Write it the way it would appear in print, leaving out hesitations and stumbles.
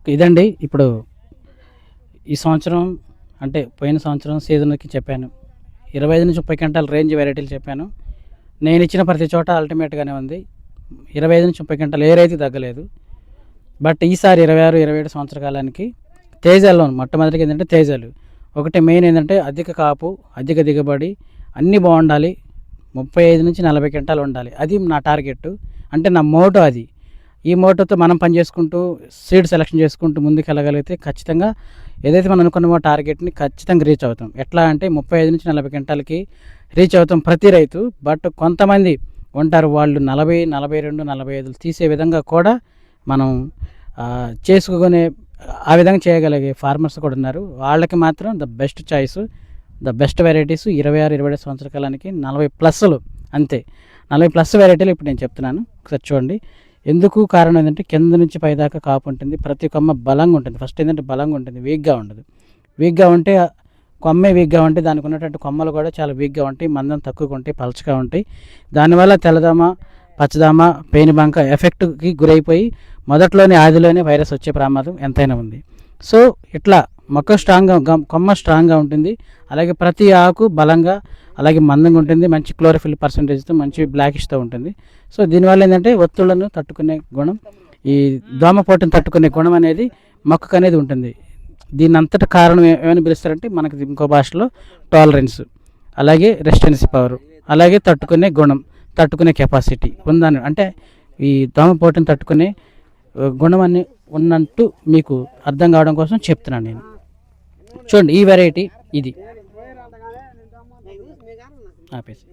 ఇదండి ఇప్పుడు ఈ సంవత్సరం అంటే పోయిన సంవత్సరం సీజన్కి చెప్పాను 25 నుంచి 30 క్వింటాల్ రేంజ్ వెరైటీలు చెప్పాను. నేను ఇచ్చిన ప్రతి చోట అల్టిమేట్గానే ఉంది. 25 నుంచి 30 క్వింటాల్ ఏ రైతు తగ్గలేదు. బట్ ఈసారి 26, 27 సంవత్సర కాలానికి తేజాల్లో మొట్టమొదటిగా ఏంటంటే తేజాలు ఒకటి మెయిన్ ఏంటంటే అధిక కాపు, అధిక దిగుబడి అన్నీ బాగుండాలి. 35 నుంచి 40 క్వింటాలు ఉండాలి. అది నా టార్గెట్. అంటే నా మోటో అది. ఈ మోటోతో మనం పని చేసుకుంటూ సీడ్ సెలెక్షన్ చేసుకుంటూ ముందుకు వెళ్ళగలిగితే ఖచ్చితంగా ఏదైతే మనం అనుకున్నామో టార్గెట్ని ఖచ్చితంగా రీచ్ అవుతాం. ఎట్లా అంటే 35 నుంచి 40 క్వింటాలకి రీచ్ అవుతాం ప్రతి రైతు. బట్ కొంతమంది ఉంటారు వాళ్ళు 40, 42, 45 తీసే విధంగా కూడా మనం చేసుకునే ఆ విధంగా చేయగలిగే ఫార్మర్స్ కూడా ఉన్నారు. వాళ్ళకి మాత్రం the best choice, the best varieties 26, 27 సంవత్సర కాలానికి 40+ అంతే. 40+ వెరైటీలు ఇప్పుడు నేను చెప్తున్నాను, ఒకసారి చూడండి. ఎందుకు కారణం ఏంటంటే కింద నుంచి పైదాకా కాపు ఉంటుంది. ప్రతి కొమ్మ బలంగా ఉంటుంది. ఫస్ట్ ఏంటంటే బలంగా ఉంటుంది, వీక్గా ఉండదు. వీక్గా ఉంటే కొమ్మే వీక్గా ఉంటే దానికి ఉన్నటువంటి కొమ్మలు కూడా చాలా వీక్గా ఉంటాయి, మందం తక్కువగా ఉంటాయి, పలచగా ఉంటాయి. దానివల్ల తెల్లదోమ, పచ్చదోమ, పేనుబంక ఎఫెక్ట్కి గురైపోయి మొదట్లోనే ఆదిలోనే వైరస్ వచ్చే ప్రమాదం ఎంతైనా ఉంది. సో ఇట్లా మొక్క స్ట్రాంగ్గా, కొమ్మ స్ట్రాంగ్గా ఉంటుంది. అలాగే ప్రతి ఆకు బలంగా, అలాగే మందంగా ఉంటుంది. మంచి క్లోరోఫిల్ పర్సంటేజ్తో, మంచి బ్లాకిష్తో ఉంటుంది. సో దీనివల్ల ఏంటంటే ఒత్తులను తట్టుకునే గుణం, ఈ దోమపోటును తట్టుకునే గుణం అనేది మొక్కకు అనేది ఉంటుంది. దీని అంతటి కారణం ఏమైనా పిలుస్తారంటే మనకి ఇంకో భాషలో టాలరెన్స్, అలాగే రెసిస్టెన్సీ పవర్, అలాగే తట్టుకునే గుణం, తట్టుకునే కెపాసిటీ ఉందని, అంటే ఈ దోమపోటును తట్టుకునే గుణం అన్ని ఉన్నట్టు మీకు అర్థం కావడం కోసం చెప్తున్నాను నేను. చూడండి ఈ వెరైటీ ఇది ఆపేసి